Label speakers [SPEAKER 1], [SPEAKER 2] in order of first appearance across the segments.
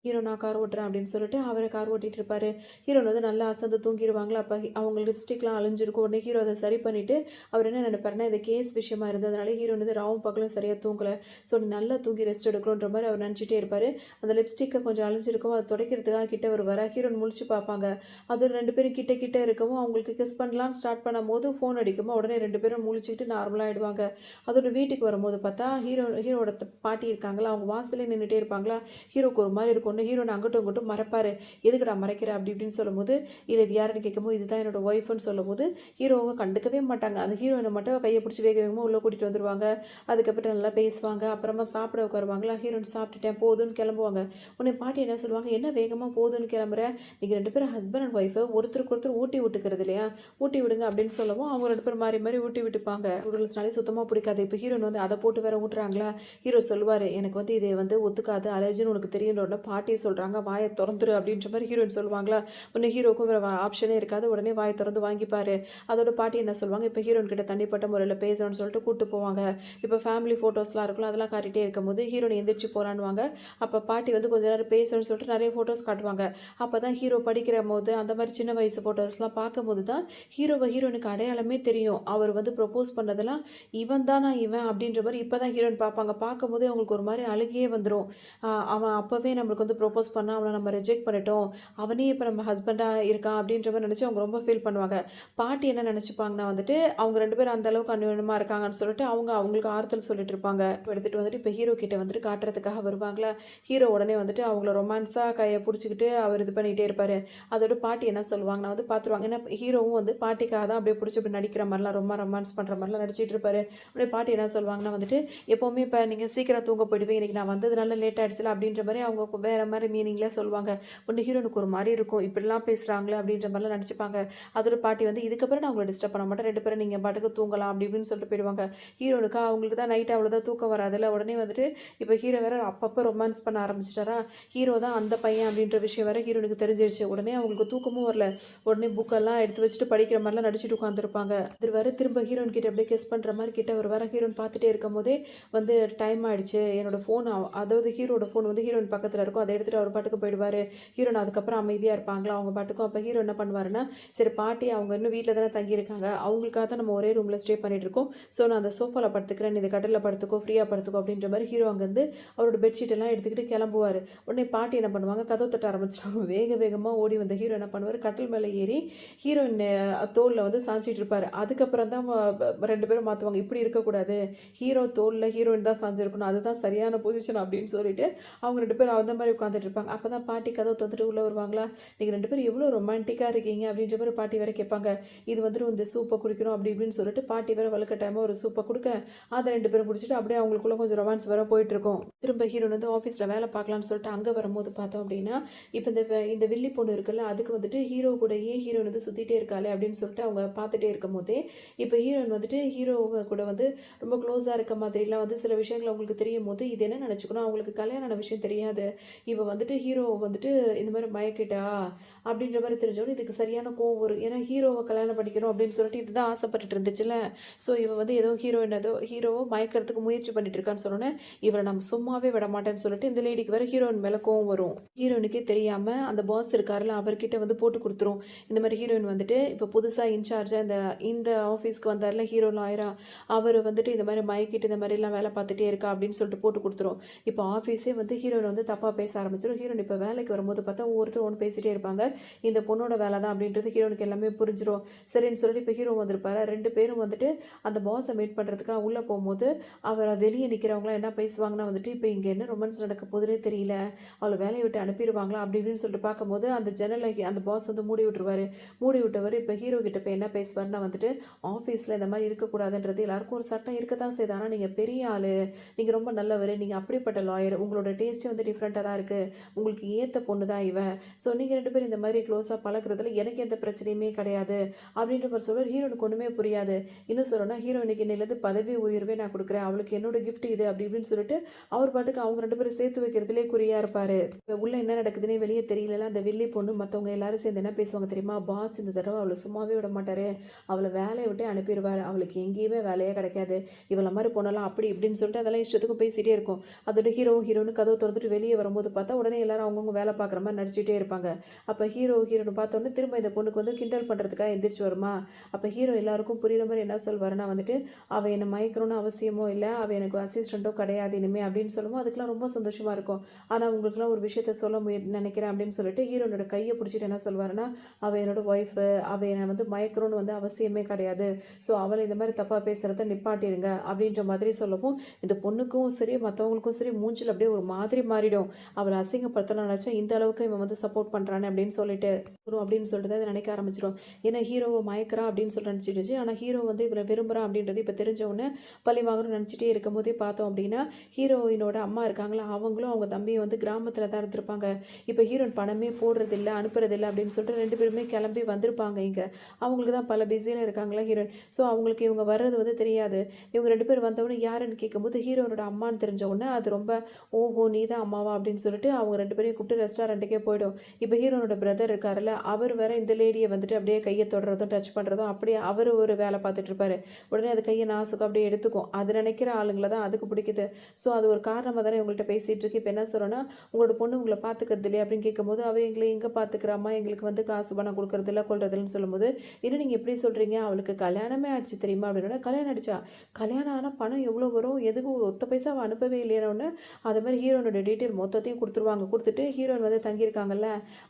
[SPEAKER 1] Hero நான் car ஓட்டுறேன் அப்படின்னு சொல்லிட்டு அவரை கார் ஓட்டிட்டு இருப்பாரு. ஹீரோயின் வந்து நல்லா அசந்து தூங்கிருவாங்களா, அப்ப அவங்க லிப்ஸ்டிக்லாம் அழிஞ்சிருக்கும். உடனே ஹீரோ அதை சரி பண்ணிட்டு அவர் என்ன நினைப்பாருன்னா, இது கேஸ் விஷயமா இருந்ததுனால ஹீரோயின் வந்து ராவும் பகலும் சரியா தூங்கல. ஸோ நீ நல்லா தூங்கி ரெஸ்ட் எடுக்கணுன்ற மாதிரி அவர் நினச்சிட்டே இருப்பாரு. அந்த லிப்ஸ்டிக்கை கொஞ்சம் அழிஞ்சிருக்கும், அதை துடைக்கிறதுக்காக கிட்ட வருவாரா, ஹீரோயின் முழிச்சு பார்ப்பாங்க. அது 2 பேரும் கிட்ட கிட்ட இருக்கவும் அவங்களுக்கு கிஸ் பண்ணலாம்னு ஸ்டார்ட் பண்ணும்போது ஃபோன் அடிக்குமோ உடனே 2 பேரும் முழிச்சுக்கிட்டு நார்மலாக ஆயிடுவாங்க. அதோட வீட்டுக்கு வரும்போது பார்த்தா ஹீரோவோட பாட்டி இருக்காங்களா, அவங்க வாசலே நின்றுட்டே இருப்பாங்களா. ஹீரோக்கு ஒரு மாதிரி இருக்கும். ஹீரோனை அங்கிட்டும் இங்கிட்டும் மறைப்பாரு. எதுக்குடா மறைக்கிற அப்படி இப்படின்னு சொல்லும்போது, இல்லை இது யாருன்னு கேட்கும்போது இதுதான் என்னோட ஒய்ஃப்னு சொல்லும்போது ஹீரோவை கண்டுக்கவே மாட்டாங்க. அந்த ஹீரோயினை மட்டும் கையை பிடிச்சி வேக வேகமாக உள்ளே கூட்டிகிட்டு வந்துடுவாங்க. அதுக்கப்புறம் நல்லா பேசுவாங்க. அப்புறமா சாப்பிட உட்காருவாங்களா, ஹீரோயின் சாப்பிட்டுட்டேன் போதுன்னு கிளம்புவாங்க. உன்னை பாட்டி என்ன சொல்லுவாங்க, என்ன வேகமாக போதுன்னு கிளம்புற, நீங்கள் 2 பேரும் ஹஸ்பண்ட் அண்ட் ஒய்ஃபை ஒருத்தருக்கு ஒருத்தர் ஊட்டி விட்டுக்கிறது இல்லையா, ஊட்டி விடுங்க அப்படின்னு சொல்லவும் அவங்க 2 பேரும் மாறி மாறி ஊட்டி விட்டுப்பாங்க. நூடுல்ஸ்னாலே சுத்தமாக பிடிக்காது. இப்போ ஹீரோயின் வந்து அதை போட்டு வேற ஊட்டுறாங்களா. ஹீரோ சொல்லுவார், எனக்கு வந்து இதை வந்து ஒத்துக்காது, அலர்ஜின்னு உனக்கு தெரியுன்ற உடனே பாட்டியை சொல்கிறாங்க வாயை திறந்துரு அப்படின்ற மாதிரி ஹீரோயின் சொல்லுவாங்களா. உடனே ஹீரோக்கும் வேறு ஆப்ஷனே இருக்காது. உடனே வாயை திறந்து வாங்கிப்பாரு. அதோட பாட்டி என்ன சொல்லுவாங்க, இப்போ ஹீரோயின் கிட்ட தனிப்பட்ட முறையில் பேசணும்னு சொல்லிட்டு கூப்பிட்டு போவாங்க. இப்போ ஃபேமிலி ஃபோட்டோஸ்லாம் இருக்குல்ல, அதெல்லாம் காட்டிகிட்டே இருக்கும்போது ஹீரோயின் எந்திரிச்சு போகிறான்னுவாங்க. அப்போ பாட்டி வந்து கொஞ்ச நேரம் பேசணும்னு சொல்லிட்டு நிறைய ஃபோட்டோஸ் காட்டுவாங்க. அப்போ தான் ஹீரோ படிக்கிற போது அந்த மாதிரி சின்ன வயசு ஃபோட்டோஸ்லாம் பார்க்கும்போது தான் ஹீரோயினுக்கு அடையாளமே தெரியும். அவர் வந்து ப்ரொப்போஸ் பண்ணதெல்லாம் இவன் தானா இவன் அப்படின்ற மாதிரி இப்போ தான் ஹீரோயின் பார்ப்பாங்க. பார்க்கும்போது அவங்களுக்கு ஒரு மாதிரி அழுகையே வந்துடும். அவன் அப்போவே நம்மளுக்கு வந்து ப்ரொப்போஸ் பண்ணால் அவனை நம்ம ரிஜெக்ட் பண்ணிட்டோம், அவனே இப்போ நம்ம ஹஸ்பண்டாக இருக்கான் அப்படின்ற மாதிரி நினச்சி அவங்க ரொம்ப ஃபீல் பண்ணுவாங்க. பாட்டி என்ன நினச்சிப்பாங்கன்னா வந்துட்டு அவங்க 2 பேரும் அந்த அளவுக்கு அந்யோன்யமாக இருக்காங்கன்னு சொல்லிட்டு அவங்களுக்கு ஆறுதல் சொல்லிட்டு இருப்பாங்க. எடுத்துகிட்டு வந்துட்டு இப்போ ஹீரோ கிட்ட வந்துட்டு காட்டுறதுக்காக வருவாங்களா. ஹீரோ உடனே வந்துட்டு அவங்கள ரொமான்ஸாக கையை பிடிச்சிக்கிட்டு அவர் இது பண்ணிகிட்டே இருப்பார். அதோட பாட்டி என்ன சொல்லுவாங்கன்னா வந்து பார்த்துருவாங்க. ஏன்னா ஹீரோவும் வந்து பாட்டிக்காக தான் அப்படியே பிடிச்சி இப்படி நடிக்கிற மாதிரிலாம் ரொம்ப ரொமான்ஸ் பண்ணுற மாதிரிலாம் நடிச்சிட்டு இருப்பாரு. அப்படியே பாட்டி என்ன சொல்லுவாங்கன்னா வந்துட்டு, எப்போவுமே இப்போ நீங்கள் சீக்கிரம் தூங்க போயிடுவீங்க, இன்றைக்கி நான் வந்ததுனால லேட் ஆகிடுச்சுல அப்படின்ற மாதிரி அவங்க வேறு மாதிரி மீனிங்கில் சொல்லுவாங்க. ஒன்று ஹீரோனுக்கு ஒரு மாதிரி இருக்கும், இப்படிலாம் பேசுகிறாங்களே அப்படின்ற மாதிரிலாம் நினச்சிப்பாங்க. அதோட பாட்டி வந்து இதுக்கப்புறம் நான் அவங்கள டிஸ்டர்ப் பண்ண மாட்டேன், 2 பேரும் நீங்கள் பாட்டுக்கு தூங்கலாம் அப்படி இப்படின்னு சொல்லிட்டு போயிடுவாங்க. ஹீரோனுக்கா அவங்களுக்கு தான் நைட் அவ்வளோதான் தூக்கம் வராதுல்ல. உடனே வந்துட்டு இப்போ ஹீரோ வேறு அப்பப்போ ரொமான்ஸ் பண்ண ஆரம்பிச்சிட்டாரா, ஹீரோ தான் அந்த பையன் அப்படின்ற விஷயம் வேறு ஹீரோனுக்கு தெரிஞ்சிருச்சு. உடனே அவங்களுக்கு தூக்கமும் வரல. உடனே புக்கெல்லாம் எடுத்து வச்சுட்டு படிக்கிற மாதிரிலாம் நடிச்சிட்டு உட்காந்துருப்பாங்க. அது வேறு திரும்ப ஹீரோன் கிட்ட அப்படியே கெஸ் பண்ணுற மாதிரி கிட்ட ஒரு வேறு ஹீரோன் பார்த்துட்டே இருக்கும் போதே வந்து டைம் ஆகிடுச்சு, என்னோடய ஃபோன் அதாவது ஹீரோட ஃபோன் வந்து ஹீரோயின் பக்கத்தில் இருக்கும், அதை எடுத்துகிட்டு அவர் பாட்டுக்கு போயிடுவார். ஹீரோன் அதுக்கப்புறம் அமைதியாக இருப்பாங்களா அவங்க பாட்டுக்கும். அப்போ ஹீரோ என்ன பண்ணுவாருன்னா, சரி பாட்டி அவங்க இன்னும் வீட்டில் தானே தங்கியிருக்காங்க, அவங்களுக்காக தான் நம்ம ஒரே ரூமில் ஸ்டே பண்ணிட்டு இருக்கோம், ஸோ நான் அந்த சோஃபாவில் படுத்துக்கிறேன், நீ இந்த கட்டிலில் படுத்துக்கோ, ஃப்ரீயாக படுத்துக்கோ அப்படின்ற மாதிரி ஹீரோ அங்கேருந்து அவரோட பெட்ஷீட் எல்லாம் எடுத்துக்கிட்டு கிளம்புவார். உடனே பாட்டி என்ன பண்ணுவாங்க, கதவு தட்ட ஆரம்பிச்சிருவாங்க. வேக வேகமாக ஓடி வந்த ஹீரோ என்ன பண்ணுவார், கட்டில் மேலே ஏறி ஹீரோயின் தோளில் வந்து சாஞ்சிட்டு இருப்பார். அதுக்கப்புறம் தான் 2 பேரும் மாற்றுவாங்க, இப்படி இருக்கக்கூடாது, ஹீரோ தோளில் ஹீரோயின் தான் சாஞ்சிருக்கணும், அதுதான் சரியான பொசிஷன் அப்படின்னு சொல்லிட்டு அவங்க 2 பேரும் அந்த மாதிரி உட்காந்துட்டு இருப்பாங்க. அப்போ தான் பாட்டி கதவை தொத்துட்டு உள்ளே வருவாங்களா. நீங்கள் 2 பேரும் எவ்வளோ ரொமான்டிக்காக இருக்கீங்க அப்படின்ற மாதிரி பாட்டி வேற கேட்பாங்க. இது வந்துட்டு இந்த சூப்பை குடிக்கணும் அப்படி இப்படின்னு சொல்லிட்டு பாட்டி வேற வலுக்கட்டாயமாக ஒரு சூப்பை கொடுக்க அதை 2 பேரும் குடிச்சிட்டு அப்படியே அவங்களுக்குள்ள கொஞ்சம் ரொமான்ஸ் வேற போயிட்டு இருக்கும். திரும்ப ஹீரோன் வந்து ஆஃபீஸில் வேலை பார்க்கலான்னு சொல்லிட்டு அங்கே வரும்போது பார்த்தோம் அப்படின்னா, இப்போ இந்த வில்லி பொண்ணு இருக்குல்ல, அதுக்கு வந்துட்டு ஹீரோ கூடயே ஹீரோயின் வந்து சுற்றிட்டே இருக்காளே அப்படின்னு சொல்லிட்டு அவங்க பார்த்துட்டே இருக்கும் போதே இப்போ ஹீரோயின் வந்துட்டு ஹீரோவை கூட வந்து ரொம்ப க்ளோஸாக இருக்க மாதிரிலாம் வந்து சில விஷயங்கள் அவங்களுக்கு தெரியும் போது இது என்ன நினச்சிக்கணும், அவங்களுக்கு கல்யாணம் ஆன விஷயம் தெரியாது, இவ வந்துட்டு ஹீரோ வந்துட்டு இந்த மாதிரி மயக்கிட்டா அப்படின்ற மாதிரி தெரிஞ்சவொடனே இதுக்கு சரியான கோவம் வரும். ஏன்னா ஹீரோவை கல்யாணம் பண்ணிக்கணும் அப்படின்னு சொல்லிட்டு இதுதான் ஆசைப்பட்டுட்டு இருந்துச்சுல. ஸோ இவ வந்து ஹீரோவை மயக்கிறதுக்கு முயற்சி பண்ணிட்டு இருக்கான்னு சொன்னோன்னே இவரை நம்ம சும்மாவே விட மாட்டேன்னு சொல்லிட்டு இந்த லேடிக்கு வேற ஹீரோயின் மேலே கோவம் வரும். ஹீரோயினுக்கே தெரியாமல் அந்த பாஸ் இருக்காருல்ல அவர்கிட்ட வந்து போட்டு கொடுத்துரும். இந்த மாதிரி ஹீரோயின் வந்துட்டு இப்போ புதுசாக இன்சார்ஜாக இந்த ஆஃபீஸ்க்கு வந்தார்ல ஹீரோ லாயரா, அவர் வந்துட்டு இந்த மாதிரி மயக்கிட்டு இந்த மாதிரிலாம் வேலை பார்த்துட்டே இருக்கா அப்படின்னு சொல்லிட்டு போட்டு கொடுத்துரும். இப்போ ஆஃபீஸே வந்து ஹீரோயின் வந்து தப்பாக பேச ஆரம்பிச்சிடும். ஹீரோயின் இப்போ வேலைக்கு வரும்போது பார்த்தா ஒவ்வொருத்தர் ஒன்று பேசிகிட்டே இருப்பாங்க. இந்த பொண்ணோட வேலை தான் அப்படின்றது ஹீரோனுக்கு எல்லாமே புரிஞ்சிடும். சரின்னு சொல்லிட்டு இப்போ ஹீரோ வந்திருப்பாரு. 2 பேரும் வந்துட்டு அந்த பாஸை மீட் பண்ணுறதுக்காக உள்ளே போகும்போது அவரை வெளியே நிற்கிறவங்களாம் என்ன பேசுவாங்கன்னா வந்துட்டு, இப்போ இங்கே என்ன ரொமான்ஸ் நடக்க போதுன்னே தெரியல, அவளை வேலையை விட்டு அனுப்பிடுவாங்களா அப்படி இப்படின்னு சொல்லிட்டு பார்க்கும்போது அந்த ஜன்னலை அந்த பாஸ் வந்து மூடி விட்டுருவாரு. மூடி விட்டவர் இப்போ ஹீரோ கிட்ட இப்போ என்ன பேசுவார்னா வந்துட்டு, ஆஃபீஸில் இந்த மாதிரி இருக்கக்கூடாதுன்றது எல்லாருக்கும் ஒரு சட்டம் இருக்க தான் செய்யுது, ஆனால் நீங்கள் பெரிய ஆள், நீங்கள் ரொம்ப நல்லவர், நீங்கள் அப்படிப்பட்ட லாயர், உங்களோட டேஸ்ட்டே வந்து டிஃப்ரெண்ட்டாக தான் இருக்குது, உங்களுக்கு ஏற்ற பொண்ணு தான் இவன், ஸோ நீங்கள் 2 பேரும் இந்த மாதிரி க்ளோஸாக பழக்கிறதுல எனக்கு எந்த பிரச்சனையுமே கிடையாது அப்படின்ற மாதிரி சொல்லுவார். ஹீரோனுக்கு ஒன்றுமே புரியாது. இன்னும் சொல்லணும்னா ஹீரோயினுக்கு இன்னிலேருந்து பதவி உயர்வே நான் கொடுக்குறேன், அவளுக்கு என்னோட கிஃப்ட் இது அப்படி இப்படின்னு சொல்லிட்டு அவர் பாட்டுக்கு அவங்க 2 பேரும் சேர்த்து வைக்கிறதுலே குறியாக இருப்பார். இப்போ உள்ள என்ன நடக்குதுன்னே வெளியே தெரியல. அந்த வெள்ளி பொண்ணு மற்றவங்க எல்லாரும் சேர்ந்து என்ன பேசுவாங்க தெரியுமா, பாஸ் இந்த தடவை அவளை சும்மாவே விட மாட்டார், அவளை வேலையை விட்டு அனுப்பிடுவார், அவளுக்கு எங்கேயுமே வேலையே கிடைக்காது, இவளை மாதிரி பொண்ணெல்லாம் அப்படி இப்படின்னு சொல்லிட்டு அதெல்லாம் இஷ்டத்துக்கும் பேசிகிட்டே இருக்கும். அதோட ஹீரோன்னு கதவை திறந்துட்டு வெளியே வரும்போது போது பார்த்தா உடனே எல்லாரும் அவங்கவுங்க வேலை பார்க்குற மாதிரி நடிச்சிட்டே இருப்பாங்க. அப்போ ஹீரோன்னு பார்த்தோன்னே திரும்ப இந்த பொண்ணுக்கு வந்து கிண்டல் பண்ணுறதுக்காக எந்திரிச்சு வருமா. அப்போ ஹீரோ எல்லாருக்கும் புரியுற மாதிரி என்ன சொல்வாருன்னா வந்துட்டு, அவள் என்னை மயக்கணும்னு அவசியமோ இல்லை, அவள் எனக்கு அசிஸ்டண்ட்டோ கிடையாது இனிமே அப்படின்னு சொல்லும்போது அதுக்கெல்லாம் ரொம்ப சந்தோஷமாக இருக்கும். ஆனால் உங்களுக்குலாம் ஒரு விஷயத்த சொல்ல நினைக்கிறேன் அப்படின்னு சொல்லிட்டு ஹீரோனோட கையை பிடிச்சிட்டு என்ன சொல்வாருன்னா, அவள் என்னோட ஒய்ஃபு, அவள் என்னை வந்து மயக்கணும்னு வந்து அவசியமே கிடையாது. ஸோ அவளை இந்த மாதிரி தப்பாக பேசுகிறத நிப்பாட்டிடுங்க அப்படின்ற மாதிரி சொல்லவும், இந்த பொண்ணுக்கும் சரி மற்றவங்களுக்கும் சரி மூஞ்சில் அப்படியே ஒரு மாதிரி மாறிடும். அவளை அசிங்கப்படுத்தலாம் நினச்சா இந்த அளவுக்கு இவன் வந்து சப்போர்ட் பண்ணுறானே அப்படின்னு சொல்லிட்டு அப்படின்னு சொல்லிட்டு தான் இதை நினைக்க ஆரம்பிச்சிடும். ஏன்னா ஹீரோவை மயக்கிறா அப்படின்னு சொல்லி நினச்சிடுச்சு. ஆனால் ஹீரோ வந்து இவரை விரும்புகிறான் அப்படின்றது இப்போ தெரிஞ்ச உடனே பழி வாங்கணும்னு நினச்சிட்டே இருக்கும் போதே பார்த்தோம் அப்படின்னா, ஹீரோயினோட அம்மா இருக்காங்களா, அவங்களும் அவங்க தம்பியை வந்து கிராமத்தில் தான் இருந்திருப்பாங்க. இப்போ ஹீரோயின் பணமே போடுறதில்ல அனுப்புறதில்ல அப்படின்னு சொல்லிட்டு 2 பேருமே கிளம்பி வந்திருப்பாங்க இங்கே. அவங்களுக்கு தான் பல பிஸியில் இருக்காங்களா ஹீரோயின். ஸோ அவங்களுக்கு இவங்க வர்றது வந்து தெரியாது. இவங்க 2 பேர் வந்தவொடனே யாருன்னு கேட்கும்போது ஹீரோனோட அம்மான்னு தெரிஞ்ச உடனே அது ரொம்ப ஓஹோ நீ தான் அம்மாவா அப்படின்னு சொல்லிட்டு அவங்க 2 பேரையும் கூப்பிட்டு ரெஸ்டாரண்ட்டுக்கே போயிடும். இப்போ ஹீரோனோட பிரதர் இருக்காருல்ல, அவர் வேற இந்த லேடியை வந்துட்டு அப்படியே கையை தொடுறதும் டச் பண்ணுறதும் அப்படியே அவர் ஒரு வேலை பார்த்துட்டு இருப்பாரு. உடனே அது கையை நாசுக்கும் அப்படியே எடுத்துக்கும். அது நினைக்கிற ஆளுங்களை தான் அதுக்கு பிடிக்குது. ஸோ அது ஒரு காரணமாக தானே உங்கள்கிட்ட பேசிகிட்டு இருக்கு. இப்போ என்ன சொல்கிறேன்னா, உங்களோட பொண்ணு உங்களை பார்த்துக்கிறது இல்லையா அப்படின்னு கேட்கும்போது, அவள் எங்களை எங்கே பார்த்துக்கிறாம்மா, எங்களுக்கு வந்து காசு பணம் கொடுக்கறது இல்லை கொள்றதில்லன்னு சொல்லும்போது, இன்னும் நீங்கள் எப்படி சொல்கிறீங்க, அவளுக்கு கல்யாணமே ஆயிடுச்சு தெரியுமா அப்படின்னா, கல்யாணம் ஆயிடுச்சா, கல்யாணம் ஆனால் பணம் எவ்வளோ வரும், எதுக்கும் ஒத்த பைசா அவள் அனுப்பவே இல்லையானோன்னு அது மாதிரி ஹீரோனோட டீட்டெயில் மொத்தத்தையும் கொடுத்துருவாங்க. கொடுத்துட்டு ஹீரோயின் வந்து தங்கியிருக்காங்கல்ல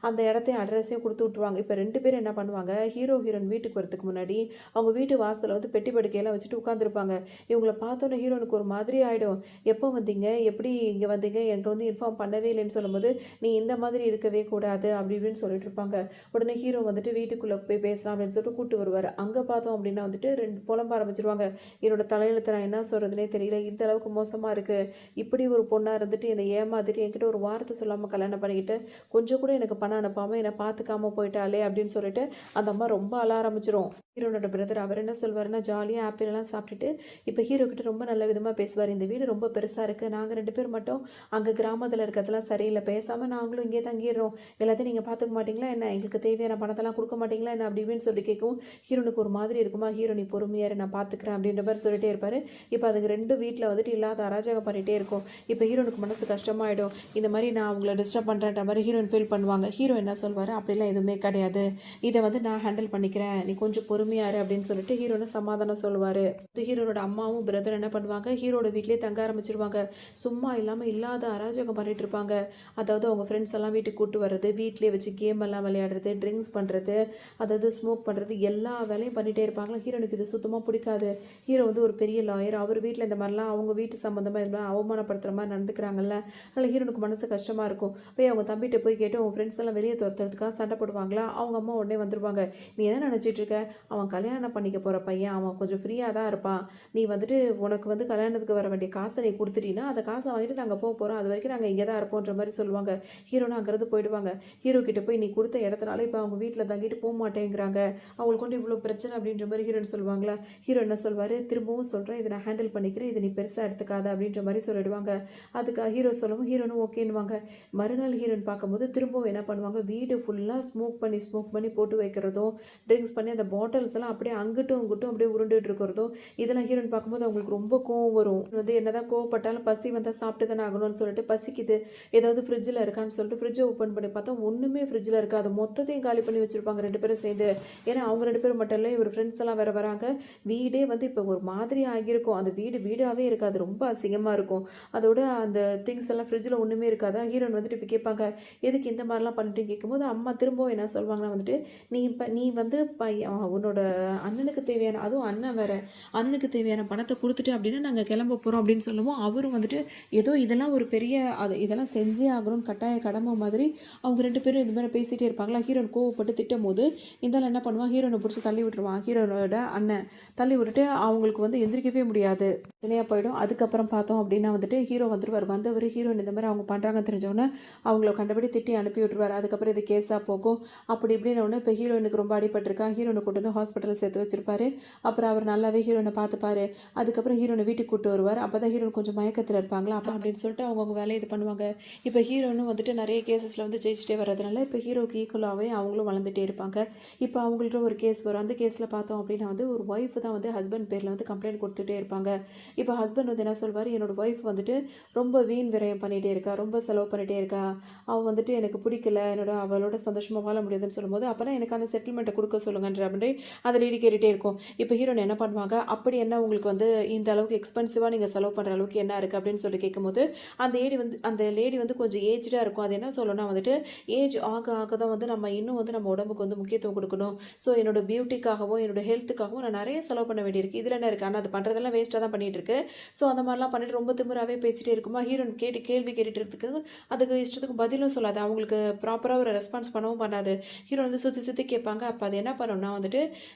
[SPEAKER 1] அந்த இடத்தையும் அட்ரஸையும் கொடுத்து விட்ருவாங்க. இப்போ 2 பேரும் என்ன பண்ணுவாங்க, ஹீரோயின் வீட்டுக்கு வரதுக்கு முன்னாடி அவங்க வீட்டு வாசலில் வந்து பெட்டி படுக்கையெல்லாம் வச்சுட்டு உட்காந்துருப்பாங்க. இவங்கள பார்த்தோன்னே ஹீரோனுக்கு ஒரு மாதிரி ஆகிடும். எப்போ வந்தீங்க, எப்படி இங்கே வந்தீங்க, எனக்கு வந்து இன்ஃபார்ம் பண்ணவே இல்லைன்னு சொல்லும்போது, நீ இந்த மாதிரி இருக்கவே கூடாது அப்படி இப்படின்னு சொல்லிட்டு இருப்பாங்க. உடனே ஹீரோ வந்துட்டு வீட்டுக்குள்ளே போய் பேசலாம் அப்படின்னு சொல்லிட்டு கூப்பிட்டு வருவார். அங்கே பார்த்தோம் அப்படின்னா வந்துட்டு 2 புலம்ப ஆரம்பிச்சிருவாங்க. என்னோட தலையெழுத்து நான் என்ன சொல்கிறதுனே தெரியல, இந்த அளவுக்கு மோசமாக இருக்குது, இப்படி ஒரு பொண்ணாக இருந்துட்டு என்னை ஏமாத்திட்டு என்கிட்ட ஒரு வார்த்தை சொல்லாமல் கல்யாணம் பண்ணிக்கிட்டு கொஞ்சம் கூட எனக்கு பணம் அனுப்பாமல் என்னை பார்த்துக்காம போயிட்டாலே அப்படின்னு சொல்லிட்டு அந்த அம்மா ரொம்ப அழ ஆரம்பிச்சிரும். ஹீரோனோட பிரதர் அவர் என்ன சொல்வாருன்னா, ஜாலியாக ஆப்பிள் எல்லாம் சாப்பிட்டுட்டு இப்போ ஹீரோ கிட்ட ரொம்ப நல்ல விதமாக பேசுவார். இந்த வீடு ரொம்ப பெருசாக இருக்குது, நாங்கள் 2 பேர் மட்டும் அங்கே கிராமத்தில் இருக்கிறதுலாம் சரியில்லை, பேசாமல் நாங்களும் இங்கே தங்கிடுறோம், எல்லாத்தையும் நீங்கள் பார்த்துக்க மாட்டிங்களா என்ன, எங்களுக்கு தேவையான பணத்தெல்லாம் கொடுக்க மாட்டிங்களா என்ன அப்படி இப்படின்னு சொல்லி கேட்கும். ஹீரோனுக்கு ஒரு மாதிரி இருக்குமா, ஹீரோ நீ பொறுமையாரு நான் பார்த்துக்கிறேன் அப்படின்ற மாதிரி சொல்லிட்டே இருப்பார். இப்போ அதுக்கு 2 வீட்டில் வந்துட்டு இல்லாத அராஜகம் பண்ணிகிட்டே இருக்கும். இப்போ ஹீரோனுக்கு மனசு கஷ்டமாயிடும். இந்த மாதிரி நான் அவங்கள டிஸ்டர்ப் பண்ணுறேன்ற மாதிரி ஹீரோயின் ஃபீல் பண்ணுவாங்க. ஹீரோ என்ன சொல்வார், அப்படிலாம் எதுவுமே கிடையாது, இதை வந்து நான் ஹேண்டில் பண்ணிக்கிறேன், நீ கொஞ்சம் பொறுமையாரு அப்படின்னு சொல்லிட்டு ஹீரோனை சமாதானம் சொல்லுவார். ஹீரோனோட அம்மாவும் பிரதர் என்ன பண்ணுவாங்க, ஹீரோட வீட்லேயே தங்க ஆரம்பிச்சிருவாங்க. சும்மா இல்லாமல் இல்லாத அராஜகம் பண்ணிட்டு இருப்பாங்க. அதாவது அவங்க ஃப்ரெண்ட்ஸ் எல்லாம் வீட்டுக்கு கூட்டு வர்றது, வீட்டிலே வச்சு கேம் எல்லாம் விளையாடுறது, ட்ரிங்க்ஸ் பண்ணுறது, அதாவது ஸ்மோக் பண்ணுறது, எல்லா வேலையும் பண்ணிகிட்டே இருப்பாங்களா. ஹீரோனுக்கு இது சுத்தமாக பிடிக்காது. ஹீரோ வந்து ஒரு பெரிய லாயர், அவர் வீட்டில் இந்த மாதிரிலாம் அவங்க வீட்டு சம்மந்தமாக இது மாதிரி அவமானப்படுத்துகிற மாதிரி நடந்துக்கிறாங்கல்ல, அதனால் ஹீரோனுக்கு மனசு கஷ்டமாக இருக்கும். போய் அவங்க தம்பிகிட்ட போய் கேட்டு அவங்க ஃப்ரெண்ட்ஸ் எல்லாம் வெளியே துரத்துறதுக்காக சண்டை போடுவாங்களா. அவங்க அம்மா உடனே வந்துருவாங்க. நீ என்ன நினச்சிட்டு இருக்க, அவன் கல்யாணம் பண்ணிக்க போகிற பையன், அவன் கொஞ்சம் ஃப்ரீயாக தான் இருப்பான், நீ வந்துட்டு உனக்கு வந்து கல்யாணத்துக்கு வர வேண்டிய காசை நீ கொடுத்துட்டீங்கன்னா அந்த காசை வாங்கிட்டு நாங்கள் போக போகிறோம், அது வரைக்கும் நாங்கள் இங்கே தான் இருப்போன்ற மாதிரி சொல்லுவாங்க. ஹீரோனா அங்கேருந்து போயிடுவாங்க. ஹீரோ கிட்ட போய் நீ கொடுத்த இடத்துனால இப்போ அவங்க வீட்டில் தங்கிட்டு போக மாட்டேங்கிறாங்க, அவங்களுக்கு கொண்டு இவ்வளோ பிரச்சனை அப்படின்ற மாதிரி ஹீரோன்னு சொல்லுவாங்களா. ஹீரோ என்ன சொல்வார், திரும்பவும் சொல்கிறேன், இதை நான் ஹேண்டில் பண்ணிக்கிறேன், இதை நீ பெருசாக எடுத்துக்காத அப்படின்ற மாதிரி சொல்லிடுவாங்க. அதுக்காக ஹீரோ சொல்லவும் ஹீரோனும் ஓகேன்னுவாங்க. மறுநாள் ஹீரோயின் பார்க்கும்போது திரும்பவும் என்ன பண்ணுவாங்க, வீடு ஃபுல்லாக ஸ்மோக் பண்ணி போட்டு வைக்கிறதும், ட்ரிங்க்ஸ் பண்ணி அந்த பாட்டில்ஸ் எல்லாம் அப்படியே அங்கிட்டும் இங்கிட்டும் அப்படியே உருண்டுட்டு இருக்கிறதும், இதெல்லாம் ஹீரோயின் பார்க்கும்போது அவங்களுக்கு ரொம்ப கோவம் வரும். வந்து என்னதான் கோவப்பட்டாலும் பசி வந்தால் சாப்பிட்டு தானே ஆகணும்னு சொல்லிட்டு பசிக்குது, ஏதாவது ஃப்ரிட்ஜில் இருக்கான்னு சொல்லிட்டு ஃப்ரிட்ஜை ஓப்பன் பண்ணி பார்த்தா ஒன்றுமே ஃப்ரிட்ஜில் இருக்காது, மொத்தத்தையும் காலி பண்ணி வச்சுருப்பாங்க 2 பேரும் சேர்ந்து. ஏன்னா அவங்க 2 பேரும் மட்டும் இல்லை, இவர் ஃப்ரெண்ட்ஸ் எல்லாம் வேறு வராங்க. வீடே வந்து இப்போ ஒரு மாதிரி ஆகியிருக்கும், அந்த வீடாகவே இருக்காது, ரொம்ப அசிங்கமாக இருக்கும். அதோட அந்த திங்ஸ் எல்லாம் ஃப்ரிட்ஜில் ஒன்றுமே இருக்காதா. ஹீரோயின் வந்துட்டு இப்போ கேட்பாங்க, எதுக்கு இந்த மாதிரிலாம் பண்ணிட்டு கேட்கும்போது அம்மா திரும்பவும் என்ன சொல்லுவாங்கன்னா வந்துட்டு, நீ வந்து உன்னோட அண்ணனுக்கு தேவையான, அதுவும் அண்ணன் வேற, அண்ணனுக்கு தேவையான பணத்தை கொடுத்துட்டு அப்படின்னா நாங்கள் கிளம்ப போகிறோம் அப்படின்னு சொல்லுவோம். அவரும் வந்துட்டு ஏதோ இதெல்லாம் ஒரு பெரிய இதெல்லாம் செஞ்சே ஆகணும்னு கட்டாய கடமை மாதிரி அவங்க 2 பேரும் இந்த மாதிரி பேசிகிட்டே இருப்பாங்களா. ஹீரோன் கோவப்பட்டு திட்டும் போது இருந்தாலும் என்ன பண்ணுவான், ஹீரோனை பிடிச்சி தள்ளி விட்டுருவான். ஹீரோனோட அண்ணன் தள்ளி விட்டுட்டு அவங்களுக்கு வந்து எந்திரிக்கவே முடியாது, பிரச்சனையாக போயிடும். அதுக்கப்புறம் பார்த்தோம் அப்படின்னா வந்துட்டு ஹீரோ வந்துருவார். வந்தவர் ஹீரோயின் இந்த மாதிரி அவங்க பண்ணுறாங்கன்னு தெரிஞ்சவொன்னே அவங்கள கண்டபடி திட்டி அனுப்பி விட்டுருவார். அதுக்கப்புறம் இது கேஸாக போகும். அப்படி இப்படின்னு ஒன்று இப்போ ஹீரோயினுக்கு ரொம்ப அடிபட்டிருக்கா, ஹீரோனை கொண்டு வந்து ஹாஸ்பிட்டலில் சேர்த்து வச்சிருப்பாரு. அப்புறம் அவர் நல்லாவே ஹீரோனை பார்த்துப்பாரு. அதுக்கப்புறம் ஹீரோனை வீட்டுக்கு கூட்டு வருவார். அப்போ தான் ஹீரோன் கொஞ்சம் மயக்கத்தில் இருப்பாங்களா, அப்போ அப்படின்னு சொல்லிட்டு அவங்கவுங்க வேலையை இது பண்ணுவாங்க. இப்போ ஹீரோனும் வந்துட்டு நிறைய கேசஸில் வந்து ஜெயிச்சிட்டே வர்றதுனால இப்போ ஹீரோக்கு ஈக்குவலாகவே அவங்களும் வளர்ந்துட்டே இருப்பாங்க. இப்போ அவங்கள்ட்ட ஒரு கேஸ் வரும். அந்த கேஸில் பார்த்தோம் அப்படின்னா வந்து ஒரு ஒய்ஃப் தான் வந்து ஹஸ்பண்ட் பேரில் வந்து கம்ப்ளைண்ட் கொடுத்துட்டே இருப்பாங்க. இப்போ ஹஸ்பண்ட் வந்து என்ன சொல்வார், என்னோட ஒய்ஃப் வந்துட்டு ரொம்ப வீண் விரயம் பண்ணிகிட்டே இருக்கா, ரொம்ப ரொம்ப செலவு பண்ணிட்டே இருக்கா, அவள் வந்துட்டு எனக்கு பிடிக்கல, அவளோட சந்தோஷமாக வாழ முடியாதுன்னு சொல்லும்போது அப்போனா எனக்கான செட்டில்மெண்ட்டை கொடுக்க சொல்லுங்கன்ற மாதிரி அந்த லேடி கேட்டுகிட்டே இருக்கும். இப்போ ஹீரோயின் என்ன பண்ணுவாங்க, அப்படி என்ன உங்களுக்கு வந்து இந்த அளவுக்கு எக்ஸ்பென்சிவாக நீங்கள் செலவு பண்ணுற அளவுக்கு என்ன இருக்குது அப்படின்னு சொல்லி கேட்கும்போது அந்த லேடி வந்து கொஞ்சம் ஏஜ்டாக இருக்கும். அது என்ன சொல்லணும்னா வந்துட்டு ஏஜ் ஆக ஆக தான் வந்து நம்ம இன்னும் வந்து நம்ம உடம்புக்கு வந்து முக்கியத்துவம் கொடுக்கணும். ஸோ என்னோட பியூட்டிக்காகவும் என்னோட ஹெல்த்துக்காகவும் நான் நிறைய செலவு பண்ண வேண்டியிருக்கு. இதில் என்ன இருக்குது, ஆனால் அது பண்ணுறதெல்லாம் வேஸ்ட்டாக தான் பண்ணிட்டு இருக்கு. ஸோ அந்த மாதிரிலாம் பண்ணிட்டு ரொம்ப திமிராவே பேசிட்டே இருக்குமா, ஹீரோயின் கேள்வி கேட்டுட்டு இருக்கு. அதுக்கு இஷ்டத்துக்கு பதிலும் சொல்லாது, அவங்களுக்கு ப்ராப்பராக ஒரு ரெஸ்பான்ஸ் பண்ணவும் பண்ணாது. ஹீரோ வந்து சுற்றி சுற்றி கேட்பாங்க. அப்போ அது என்ன பண்ணணும்னா வந்துட்டு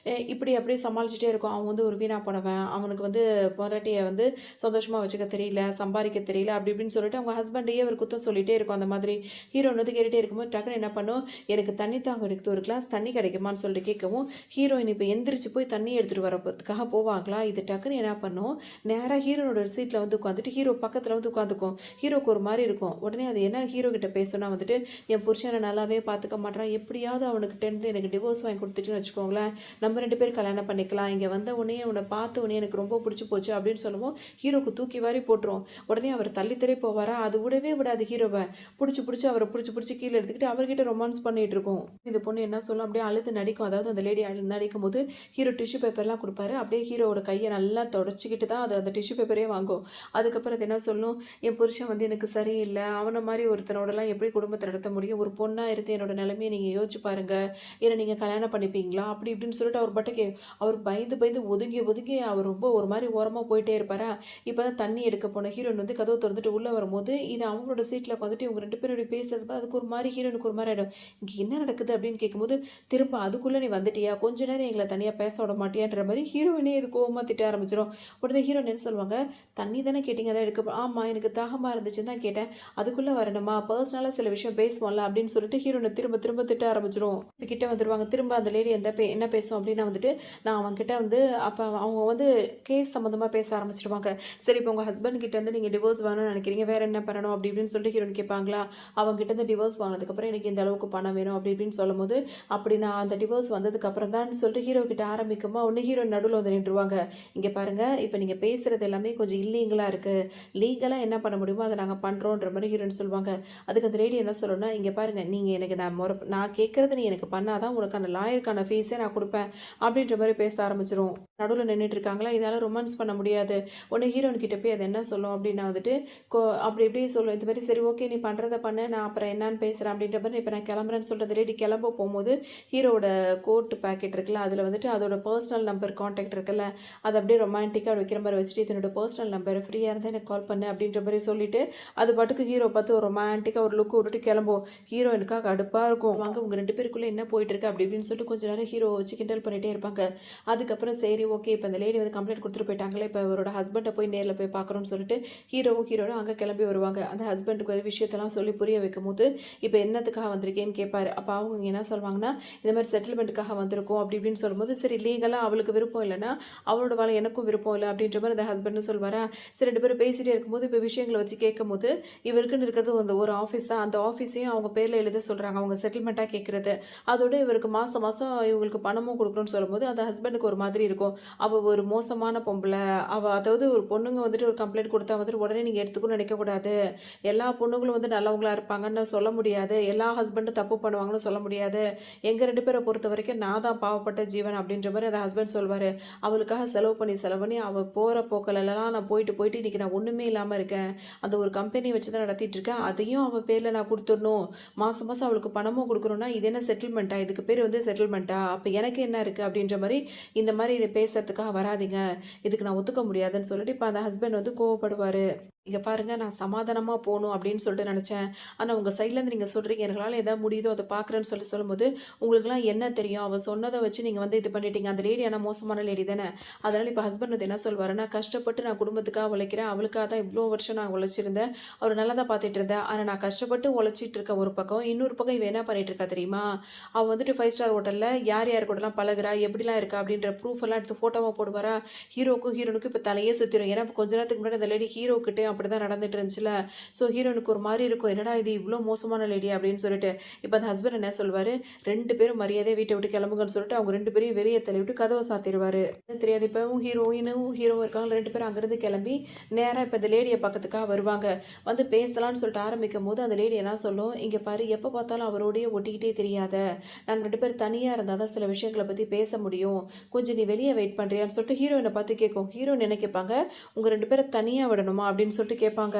[SPEAKER 1] இப்படி அப்படியே சமாளிச்சுட்டே இருக்கும். அவன் வந்து ஒரு வீணா போனவன், அவனுக்கு வந்து பொண்டாட்டியை வந்து சந்தோஷமாக வச்சுக்க தெரியல, சம்பாதிக்க தெரியல, அப்படி இப்படின்னு சொல்லிட்டு அவங்க ஹஸ்பண்டையே ஒரு குத்தம் சொல்லிட்டே இருக்கும். அந்த மாதிரி ஹீரோயின் வந்து கேட்டுகிட்டே இருக்கும்போது டக்குன்னு என்ன பண்ணும், எனக்கு தண்ணி தாகம் எடுக்குது, ஒரு கிளாஸ் தண்ணி கிடைக்குமான்னு சொல்லிட்டு கேட்கவும் ஹீரோயின் இப்போ எந்திரிச்சு போய் தண்ணி எடுத்துகிட்டு வரதுக்காக போவாங்களா. இது டக்குன்னு என்ன பண்ணும், நேராக ஹீரோனோட சீட்டில் வந்து உட்காந்துட்டு ஹீரோ பக்கத்தில் வந்து உட்காந்துக்கும். ஹீரோக்கு ஒரு மாதிரி இருக்கும். உடனே அது என்ன ஹீரோ கிட்ட பேசணும்னா வந்துட்டு, என் புருஷனை நல்லாவே பார்த்துக்க மாட்டான், எப்படியாவது அவனுக்கிட்ட இருந்து எனக்கு டிவோர்ஸ் வாங்கி கொடுத்துட்டுன்னு வச்சுக்கோங்களேன், நம்ம 2 பேரும் கல்யாணம் பண்ணிக்கலாம், இங்கே வந்த உடனே உன்னை பார்த்த உடனே எனக்கு ரொம்ப பிடிச்சி போச்சு அப்படின்னு சொல்லுவோம். ஹீரோக்கு தூக்கி வாரி போட்டுரும். உடனே அவர் தள்ளி போவாரா, அது விடவே விடாது ஹீரோவை. அவரை பிடிச்சி கீழே எடுத்துக்கிட்டு அவர்கிட்ட ரொமான்ஸ் பண்ணிட்டு இருக்கும். இந்த பொண்ணு என்ன சொல்லும், அப்படியே அழுது நடிக்கும். அதாவது அந்த லேடி அழுது நடிக்கும் போது ஹீரோ டிஷ்யூ பேப்பர்லாம் கொடுப்பாரு. அப்படியே ஹீரோவோட கையை நல்லா தொடச்சிக்கிட்டு தான் அது அந்த டிஷ்யூ பேப்பரே வாங்கும். அதுக்கப்புறம் அது என்ன சொல்லும், என் புருஷன் வந்து எனக்கு சரியில்லை, அவனை மாதிரி ஒருத்தனோடலாம் எப்படி குடும்பத்தை நடத்த முடியும், ஒரு பொண்ணாக இருந்து என்னோட நிலைமையை நீங்கள் யோசிச்சு பாருங்க, ஏன்னா நீங்கள் கல்யாணம் பண்ணிப்பீங்களா அப்படி இப்படின்னு சொல்லிட்டு அவர் பட்ட அவர் பயந்து ஒதுங்கி ஒதுங்கி அவர் ரொம்ப ஒரு மாதிரி ஓரமாக போயிட்டே இருப்பாரா. இப்போ தான் தண்ணி எடுக்க போன ஹீரோயின் வந்து கதவை திறந்துட்டு உள்ளே வரும்போது இது அவங்களோட சீட்டில் உட்காந்துட்டு இவங்க 2 பேரும் பேசுறது அதுக்கு ஒரு மாதிரி ஹீரோனுக்கு ஒரு மாதிரி ஆகிடும். இங்கே என்ன நடக்குது அப்படின்னு கேட்கும்போது, திரும்ப அதுக்குள்ளே நீ வந்துட்டியா, கொஞ்ச நேரம் எங்களை தனியாக பேச விட மாட்டியான்ற மாதிரி ஹீரோயினே இது கோவமாக திட்ட ஆரம்பிச்சிடும். உடனே ஹீரோயின் என்ன சொல்லுவாங்க, தண்ணி தானே கேட்டிங்க, அதான் எடுக்க ஆமாம் எனக்கு தாகமாக இருந்துச்சுன்னு தான் கேட்டேன், அதுக்குள்ளே வரணுமா, பர்சனலாக சில விஷயம் பேசுவோம்ல அப்படின்னு சொல்லிட்டு ஹீரோனை திரும்ப திரும்ப திட்ட ஆரம்பிச்சிடும். இப்போ கிட்ட வந்துடுவாங்க. திரும்ப அந்த லேடி என்ன பேசும் அப்படின்னா வந்துட்டு, நான் அவங்ககிட்ட வந்து அப்போ அவங்க வந்து கேஸ் சம்மந்தமாக பேச ஆரம்பிச்சிடுவாங்க. சரி இப்போ உங்கள் ஹஸ்பண்ட் கிட்ட இருந்து நீங்கள் டிவோர்ஸ் வேணும்னு நினைக்கிறீங்க, வேறு என்ன பண்ணணும் அப்படி இப்படின்னு சொல்லிட்டு ஹீரோயின் கேட்பாங்களா. அவங்க கிட்ட இருந்து டிவோர்ஸ் வாங்கினதுக்கப்புறம் எனக்கு இந்த அளவுக்கு பணம் வேணும் அப்படி இப்படின்னு சொல்லும்போது, அப்படி நான் அந்த டிவோர்ஸ் வந்ததுக்கப்புறம் தான் சொல்லிட்டு ஹீரோ கிட்ட ஆரம்பிக்குமா, ஒன்று ஹீரோயின் நடுவில் வந்து நின்றுவாங்க. இங்கே பாருங்கள், இப்போ நீங்கள் பேசுகிறது எல்லாமே கொஞ்சம் இல்லீகலாக இருக்குது, லீகலாக என்ன பண்ண முடியுமோ அதை நாங்கள் பண்ணுறோன்ற மாதிரி ஹீரோயின் சொல்லுவாங்க. அதுக்கு அந்த லேடி என்ன சொல்லணும்னா, இங்கே பாருங்கள், நீங்கள் எனக்கு நான் கேட்குறது நீ எனக்கு பண்ணாதான் உனக்கான லாயருக்கான ஃபீஸே நான் கொடுப்பேன் அப்படின்ற மாதிரி பேச ஆரம்பிச்சிரும். நடுவில் நின்றுட்டு இருக்காங்களா, இதால் ரொமான்ஸ் பண்ண முடியாது. உடனே ஹீரோயின் கிட்ட போய் அது என்ன சொல்லும் அப்படின்னா வந்துட்டு, அப்படி இப்படி சொல்லும். இந்த மாதிரி சரி ஓகே நீ பண்ணுறத பண்ண, நான் அப்புறம் என்னன்னு பேசுகிறேன் அப்படின்ற மாதிரி இப்போ நான் கிளம்புறேன்னு சொல்கிறது. லேடி கிளம்ப போகும்போது ஹீரோட கோட் பேக்கெட் இருக்குல்ல, அதில் வந்துட்டு அதோட பர்சனல் நம்பர் கான்டாக்ட் இருக்குல்ல, அதை அப்படியே ரொமான்டிக்காக வைக்கிற மாதிரி வச்சுட்டு, இதனோட பர்சனல் நம்பர் ஃப்ரீயாக இருந்தால் எனக்கு கால் பண்ணு அப்படின்ற மாதிரி சொல்லிட்டு அது பாட்டுக்கு ஹீரோ பார்த்து ஒரு ரொமான்டிக்காக ஒரு லுக்கு விட்டுட்டு கிளம்பும். ஹீரோயினுக்காக கடுப்பாக இருக்கும். வாங்க உங்கள் 2 பேருக்குள்ளே என்ன போயிட்டு இருக்கு அப்படி இப்படின்னு சொல்லிட்டு கொஞ்சம் நேரம் ஹீரோ வச்சு கிண்டல் பண்ணிகிட்டே இருப்பாங்க. அதுக்கப்புறம் சரி ஓகே இப்போ இந்த லேடி வந்து கம்ப்ளைண்ட் கொடுத்துட்டு போயிட்டாங்களே, இப்போ அவரோட ஹஸ்பண்டை போய் நேரில் போய் பார்க்குறோன்னு சொல்லிட்டு ஹீரோனும் அங்கே கிளம்பி வருவாங்க. அந்த ஹஸ்பண்டுக்கு ஒரு விஷயத்தெல்லாம் சொல்லி புரிய வைக்கும் போது, இப்போ என்னத்துக்காக வந்திருக்கேன்னு கேட்பாரு. அப்போ அவங்க என்ன சொல்லுவாங்கன்னா, இந்த மாதிரி செட்டில்மெண்ட்டுக்காக வந்திருக்கோம் அப்படி இப்படின்னு சொல்லும்போது, சரி லீகலாக அவளுக்கு விருப்பம் இல்லைன்னா அவளோட வேலை எனக்கும் விருப்பம் இல்லை அப்படின்ற மாதிரி அந்த ஹஸ்பண்ட்னு சொல்வாரா. சரி 2 பேரும் பேசிகிட்டே இருக்கும்போது இப்போ விஷயங்களை வச்சு கேட்கும் போது, இவருக்குன்னு இருக்கிறது அந்த ஒரு ஆஃபீஸ் தான், அந்த ஆஃபீஸையும் அவங்க பேரில் எழுத சொல்கிறாங்க, அவங்க செட்டில்மெண்ட்டாக கேட்குறது. அதோட இவருக்கு மாதம் மாதம் இவங்களுக்கு பணமும் கொடுக்கணும்னு சொல்லும்போது அந்த ஹஸ்பண்டுக்கு ஒரு மாதிரி இருக்கும். அவள் ஒரு மோசமான பொம்பளை, அவள் அதாவது ஒரு பொண்ணுங்க வந்துட்டு ஒரு கம்ப்ளைண்ட் கொடுத்தா வந்துட்டு உடனே நீங்கள் எடுத்துக்கணும்னு நினைக்கக்கூடாது, எல்லா பொண்ணுங்களும் வந்து நல்லவங்களா இருப்பாங்கன்னு சொல்ல முடியாது, எல்லா ஹஸ்பண்டும் தப்பு பண்ணுவாங்கன்னு சொல்ல முடியாது, எங்கள் 2 பேரை பொறுத்த வரைக்கும் நான் தான் பாவப்பட்ட ஜீவன் அப்படின்ற மாதிரி அந்த ஹஸ்பண்ட் சொல்வார். அவளுக்காக செலவு பண்ணி அவள் போகிற போக்கலெல்லாம் நான் போயிட்டு இன்றைக்கி நான் ஒன்றுமே இல்லாமல் இருக்கேன், அந்த ஒரு கம்பெனி வச்சு தான் நடத்திட்டு இருக்கேன், அதையும் அவள் பேரில் நான் கொடுத்துடணும், மாதம் மாதம் அவளுக்கு பணமும் கொடுக்கணும்னா இது என்ன செட்டில்மெண்ட்டா, இதுக்கு பேர் வந்து செட்டில்மெண்ட்டா, அப்போ எனக்கு என்ன இருக்குது அப்படின்ற மாதிரி இந்த மாதிரி பேசுறதுக்காக வராதிங்க, இதுக்கு நான் ஒத்துக்க முடியாதுன்னு சொல்லிட்டு இப்போ அந்த ஹஸ்பண்ட் வந்து கோவப்படுவார். இங்கே பாருங்கள், நான் சமாதானமாக போகணும் அப்படின்னு சொல்லிட்டு நினச்சேன், ஆனால் உங்கள் சைட்லேருந்து நீங்கள் சொல்கிறீங்க எங்களால் எதாவது முடியுதோ அதை பார்க்குறேன்னு சொல்லும்போது, உங்களுக்குலாம் என்ன தெரியும், அவள் சொன்னதை வச்சு நீங்கள் வந்து இது பண்ணிட்டீங்க, அந்த லேடி ஆனால் மோசமான லேடி தானே, அதனால் இப்போ ஹஸ்பண்ட் வந்து என்ன சொல்வாருன்னா, கஷ்டப்பட்டு நான் குடும்பத்துக்காக உழைக்கிறேன், அவளுக்காக தான் இவ்வளோ வருஷம் நான் உழைச்சிருந்தேன், அவர் நல்லா தான் பார்த்துட்டு இருந்தேன், ஆனால் நான் கஷ்டப்பட்டு உழைச்சிட்டு இருக்க ஒரு பக்கம், இன்னொரு பக்கம் இவன் என்ன பண்ணிட்டு இருக்கா தெரியுமா, அவள் வந்துட்டு 5 ஸ்டார் ஹோட்டலில் யார் யார் கூடலாம் பழகுறா, எப்படிலாம் இருக்கா அப்படின்ற ப்ரூஃப் எல்லாம் எடுத்து ஃபோட்டோவாக போடுவாரா. ஹீரோனுக்கும் இப்போ தலையே சுற்றிடும். ஏன்னா இப்போ கொஞ்ச நேரத்துக்கு முன்னாடி அந்த லேடி ஹீரோக்கிட்டே வீட்லேயும் அப்படி தான் நடந்துட்டு இருந்துச்சுல. ஸோ ஹீரோனுக்கு ஒரு மாதிரி இருக்கும், என்னடா இது இவ்வளோ மோசமான லேடி அப்படின்னு சொல்லிட்டு. இப்போ அந்த ஹஸ்பண்ட் என்ன சொல்வார், 2 பேரும் மரியாதையாக வீட்டை விட்டு கிளம்புங்கன்னு சொல்லிட்டு அவங்க 2 பேரையும் வெளியே தள்ளி விட்டு கதவை சாத்திடுவார். தெரியாது, இப்போவும் ஹீரோவும் இருக்காங்க, 2 பேரும் அங்கேருந்து கிளம்பி நேராக இப்போ இந்த லேடியை பக்கத்துக்காக வருவாங்க. வந்து பேசலான்னு சொல்லிட்டு ஆரம்பிக்கும் போது அந்த லேடி என்ன சொல்லும், இங்கே பாரு எப்போ பார்த்தாலும் அவரோடய ஒட்டிக்கிட்டே தெரியாத, நாங்கள் 2 பேரும் தனியாக இருந்தால் தான் சில விஷயங்களை பற்றி பேச முடியும், கொஞ்சம் நீ வெளியே வெயிட் பண்ணுறியான்னு சொல்லிட்டு ஹீரோயினை பார்த்து கேட்கும். ஹீரோயின் என்ன கேட்பாங்க, உங்கள் 2 பேரை தனியாக விடணுமா அப்படின்னு சொல்லிட்டு கேட்பாங்க.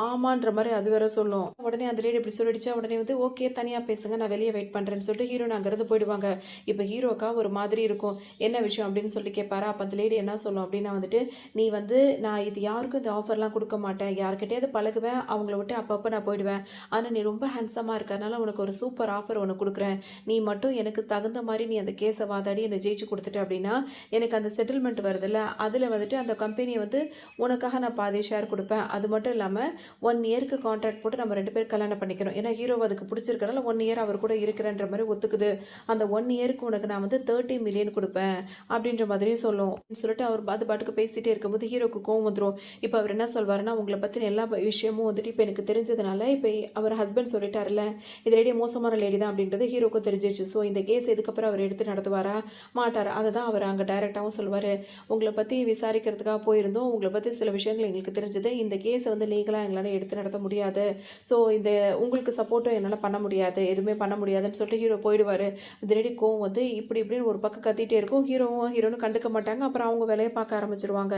[SPEAKER 1] ஆமான்ற மாதிரி அது வேற சொல்லும். உடனே அந்த லேடி இப்படி சொல்லிடுச்சா உடனே வந்து ஓகே தனியாக பேசுங்க, நான் வெளியே வெயிட் பண்ணுறேன்னு சொல்லிட்டு ஹீரோயின் அங்கேருந்து போயிடுவாங்க. இப்போ ஹீரோக்கா ஒரு மாதிரி இருக்கும், என்ன விஷயம் அப்படின்னு சொல்லிட்டு கேட்பாரா. அப்போ அந்த லேடி என்ன சொல்லும் அப்படின்னா வந்துட்டு, நீ வந்து நான் இது யாருக்கும் இந்த ஆஃபர்லாம் கொடுக்க மாட்டேன், யார்கிட்டயாவது பழகுவேன், அவங்கள விட்டு அப்பப்போ நான் போயிடுவேன், ஆனால் நீ ரொம்ப ஹேண்ட்ஸமாக இருக்கறனால உனக்கு ஒரு சூப்பர் ஆஃபர் ஒன்று கொடுக்குறேன், நீ மட்டும் எனக்கு தகுந்த மாதிரி நீ அந்த கேஸை வாதாடி என்னை ஜெயிச்சு கொடுத்துட்ட அப்படின்னா எனக்கு அந்த செட்டில்மெண்ட் வருதுல்ல, அதில் வந்துட்டு அந்த கம்பெனியை வந்து உனக்காக நான் பாதி ஷேர் கொடுப்பேன். அது மட்டும் இல்லாமல் 1 இயருக்கு கான்ட்ராக்ட் போட்டு நம்ம 2 பேரும் கல்யாணம் பண்ணிக்கிறோம், ஏன்னா ஹீரோ அதுக்கு பிடிச்சிருக்கனால 1 இயர் அவர் கூட இருக்கிறன்ற மாதிரி ஒத்துக்குது, அந்த 1 இயருக்கு உனக்கு நான் வந்து 30 மில்லியன் கொடுப்பேன் அப்படின்ற மாதிரியும் சொல்லும். சொல்லிட்டு அவர் அது பாட்டுக்கு பேசிகிட்டே இருக்கும்போது ஹீரோக்கு கோவம் வந்துடும். இப்போ அவர் என்ன சொல்வாருன்னா, உங்களை பற்றின எல்லா விஷயமும் வந்துட்டு இப்போ எனக்கு தெரிஞ்சதுனால இப்போ அவர் ஹஸ்பண்ட் சொல்லிட்டார்ல, இது லேடி மோசமான லேடி தான் அப்படின்றது ஹீரோக்கும் தெரிஞ்சிருச்சு. ஸோ இந்த கேஸ் இதுக்கப்புறம் அவர் எடுத்து நடத்துவாரா மாட்டாரா, அதை தான் அவர் அங்கே டைரெக்டாகவும் சொல்லுவார். உங்களை பற்றி விசாரிக்கிறதுக்காக போயிருந்தோம், உங்களை பற்றி சில விஷயங்கள் எங்களுக்கு தெரிஞ்சது, இந்த கேஸை வந்து லீகலாக எங்களால் எடுத்து நடத்த முடியாது, ஸோ இந்த உங்களுக்கு சப்போர்ட்டும் என்னால் பண்ண முடியாது, எதுவுமே பண்ண முடியாதுன்னு சொல்லிட்டு ஹீரோ போயிடுவார். இந்த லேடி கோவம் வந்து இப்படி இப்படின்னு ஒரு பக்கம் கத்திட்டே இருக்கும். ஹீரோனும் கண்டுக்க மாட்டாங்க. அப்புறம் அவங்க வேலையை பார்க்க ஆரம்பிச்சிருவாங்க.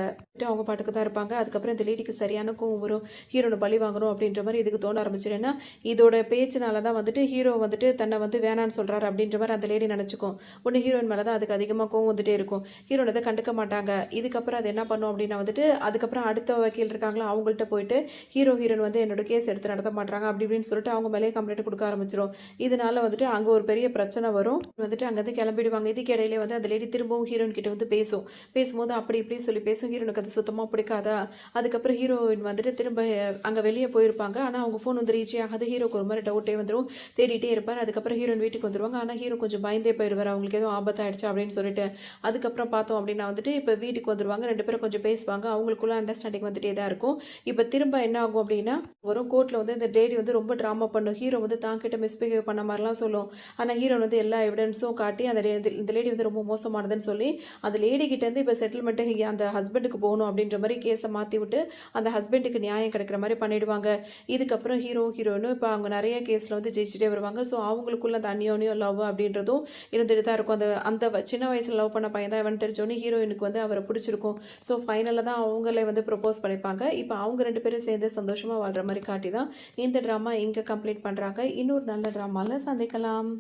[SPEAKER 1] அவங்க பாட்டுக்கு தான் இருப்பாங்க. அதுக்கப்புறம் இந்த லேடிக்கு சரியான கோவம் வரும், ஹீரோனை பழி வாங்கணும் அப்படின்ற மாதிரி இதுக்கு தோண ஆரம்பிச்சிடுன்னா, இதோட பேச்சினால தான் வந்துட்டு ஹீரோ வந்துட்டு தன்னை வந்து வேணான்னு சொல்கிறாரு அப்படின்ற மாதிரி அந்த லேடி நினச்சிக்கும். ஒன்று ஹீரோயின் மேலே தான் அதுக்கு அதிகமாக கோவம் வந்துட்டே இருக்கும். ஹீரோனை அதை கண்டுக்க மாட்டாங்க. இதுக்கப்புறம் அது என்ன பண்ணும் அப்படின்னா வந்துட்டு, அதுக்கப்புறம் அடுத்த வக்கீல் இருக்காங்களா அவங்கள்ட்ட போயிட்டு ஹீரோயின் வந்து என்னோட கேஸ் எடுத்து நடத்த மாட்டாங்க அப்படி இப்படின்னு சொல்லிட்டு அவங்க மேலேயே கம்ப்ளைண்ட் கொடுக்க ஆரம்பிச்சிடும். இதனால வந்துட்டு அங்கே ஒரு பெரிய பிரச்சனை வரும். வந்துட்டு அங்கேருந்து கிளம்பிடுவாங்க. இதுக்கு இடையிலே வந்து அந்த லேடி திரும்பவும் ஹீரோயின் கிட்ட வந்து பேசும்போது அப்படி இப்படி சொல்லி பேசும். ஹீரோனுக்கு அது சுத்தமாக பிடிக்காதா. அதுக்கப்புறம் ஹீரோயின் வந்துட்டு திரும்ப அங்கே வெளியே போயிருப்பாங்க. ஆனால் அவங்க ஃபோன் வந்து ரீச் ஆகாது. ஹீரோக்கு ஒரு மாதிரி டவுட்டே வந்துடும், தேடிட்டே இருப்பார். அதுக்கப்புறம் ஹீரோயின் வீட்டுக்கு வந்துடுவாங்க. ஆனால் ஹீரோ கொஞ்சம் பயந்தே போயிடுவார், அவங்களுக்கு எதுவும் ஆபத்தாயிடுச்சு அப்படின்னு சொல்லிட்டு. அதுக்கப்புறம் பார்த்தோம் அப்படின்னா வந்துட்டு இப்போ வீட்டுக்கு வந்துடுவாங்க. 2 பேரும் கொஞ்சம் பேசுவாங்க. அவங்களுக்குள்ள அண்டர்ஸ்டாண்டிங் வந்துட்டே தான் இருக்கும். இப்போ திரும்ப என்ன ஆகும் அப்படின்னா, வரும் கோர்ட்டில் வந்து இந்த லேடி வந்து ரொம்ப ட்ராமா பண்ணும். ஹீரோ வந்து தாங்கிட்ட மிஸ்பிஹேவ் பண்ண மாதிரிலாம் சொல்லும். ஆனால் ஹீரோ வந்து எல்லா எவிடன்ஸும் காட்டி இந்த லேடி வந்து ரொம்ப மோசமானதுன்னு சொல்லி அந்த லேடி கிட்டேருந்து இப்போ செட்டில்மெண்ட்டு அந்த ஹஸ்பண்டுக்கு போகணும் அப்படின்ற மாதிரி கேஸை மாற்றி விட்டு அந்த ஹஸ்பண்டுக்கு நியாயம் கிடைக்கிற மாதிரி பண்ணிடுவாங்க. இதுக்கப்புறம் ஹீரோயினும் இப்போ அவங்க நிறைய கேஸில் வந்து ஜெயிச்சுட்டே வருவாங்க. ஸோ அவங்களுக்குள்ள அந்த அந்யோன்யம் லவ் அப்படின்றதும் இருந்துட்டு தான் இருக்கும். அந்த சின்ன வயசில் லவ் பண்ண பையன் தான் இவன் தெரிஞ்சோன்னே ஹீரோயினுக்கு வந்து அவரை பிடிச்சிருக்கும். ஸோ ஃபைனலில் தான் அவங்களே வந்து ப்ரப்போஸ் பண்ணிப்பாங்க. இப்போ அவங்க 2 பேரும் சேர்ந்து சந்தோஷமாக வாழ்கிற மாதிரி காட்டி தான் இந்த ட்ராமா இங்கே கம்ப்ளீட் பண்ணுறாங்க. இன்னொரு நல்ல ட்ராமாவில் சந்திக்கலாம்.